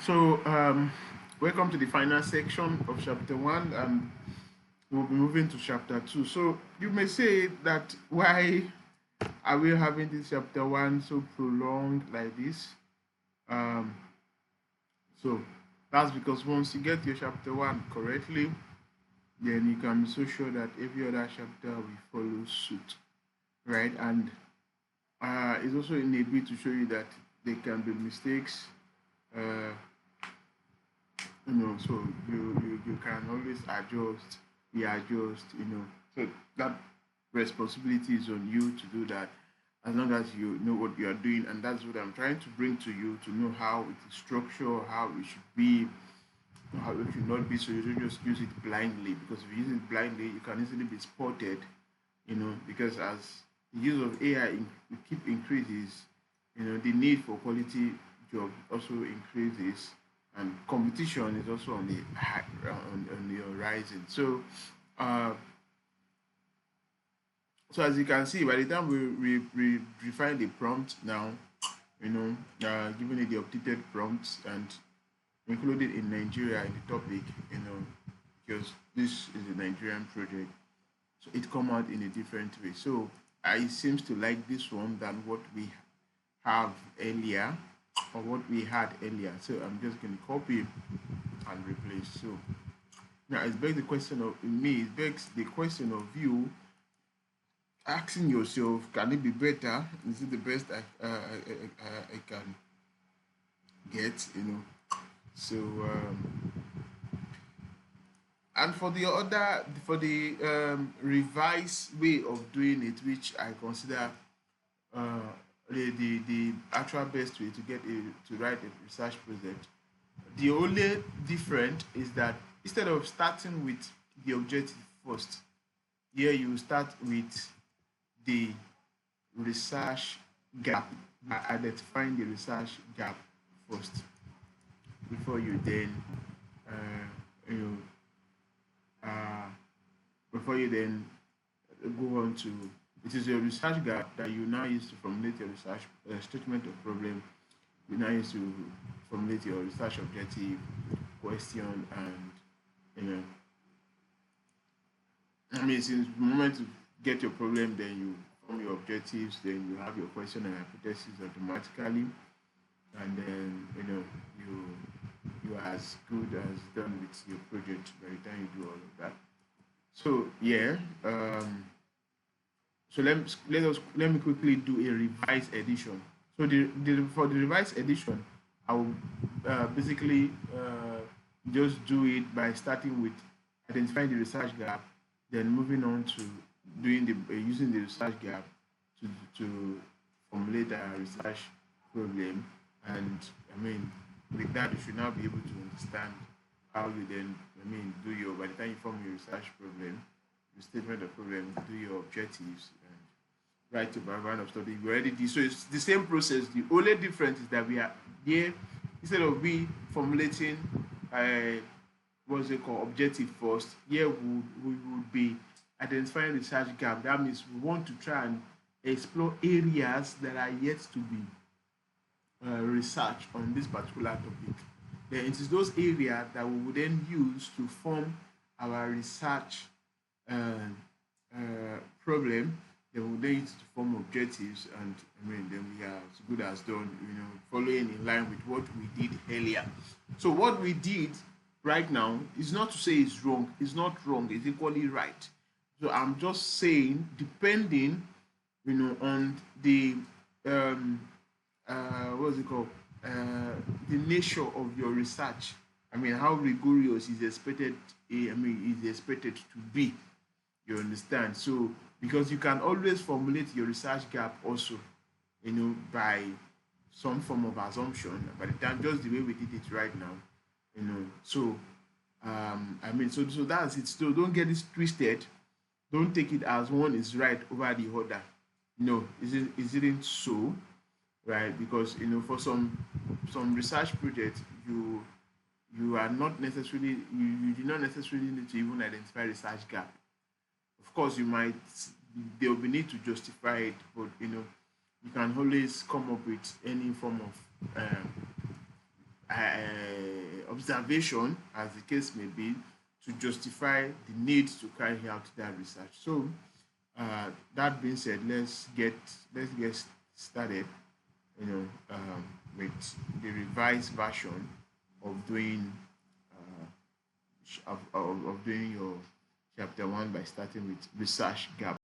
So, welcome to the final section of chapter one, and we'll be moving to chapter two. So, you may say that why are we having this chapter one so prolonged like this? Um, so, that's because once you get your chapter one correctly, then you can be so sure that every other chapter will follow suit, right? And it's also in a bit to show you that there can be mistakes. Uh, so you can always adjust, readjust, so that responsibility is on you to do that, as long as you know what you are doing. And that's what I'm trying to bring to you, to know how it is structured, how it should be, how it should not be, so you don't just use it blindly, because if you use it blindly you can easily be spotted, because as the use of AI keep increases, the need for quality job also increases, and competition is also on the on the horizon. Uh, so as you can see, by the time we refine the prompt now, giving it the updated prompts and include it in Nigeria in the topic, because this is a Nigerian project, so it come out in a different way. So I seems to like this one than what we have earlier, or what we had earlier. So I'm just going to copy and replace. So now it begs the question of me. It begs the question of you asking yourself: can it be better? Is it the best I can get? So and for the revised way of doing it, which I consider uh, the actual best way to write a research project. The only different is that instead of starting with the objective first, here you start with the research gap, by identifying the research gap first before you then uh, you know uh, before you then go on to, it is your research gap that you now use to formulate your research statement of problem. You now use to formulate your research objective, question, and you know since the moment you get your problem, then you form your objectives, then you have your question and hypothesis automatically, and then you are as good as done with your project by the time you do all of that. So yeah, so let me quickly do a revised edition. So for the revised edition, I will basically just do it by starting with identifying the research gap, then moving on to doing the using the research gap to to formulate a research problem. And with that, you should now be able to understand how you then do your, by the time you form your research problem, your statement of problem, do your objectives, and write your background of study. You already did. So it's the same process. The only difference is that we are here, instead of we formulating what's it called, objective first, here we would be identifying research gap. That means we want to try and explore areas that are yet to be research on this particular topic. Then it is those areas that we will then use to form our research uh, problem. Then we will then use to form objectives, and then we are as good as done. Following in line with what we did earlier. So what we did right now is not to say it's wrong. It's not wrong. It's equally right. So I'm just saying, depending, on the what's it called? The nature of your research. How rigorous is expected. Is expected to be. You understand? So because you can always formulate your research gap also, by some form of assumption. By the time, just the way we did it right now, So so that's it. So don't get this twisted. Don't take it as one is right over the other. No, isn't so, right? Because for some research projects, you are not necessarily, you do not necessarily need to even identify research gap. Of course, there will be need to justify it, but you can always come up with any form of observation, as the case may be, to justify the need to carry out that research. So, that being said, let's get started. You know, with the revised version of doing of doing your chapter one by starting with research gap.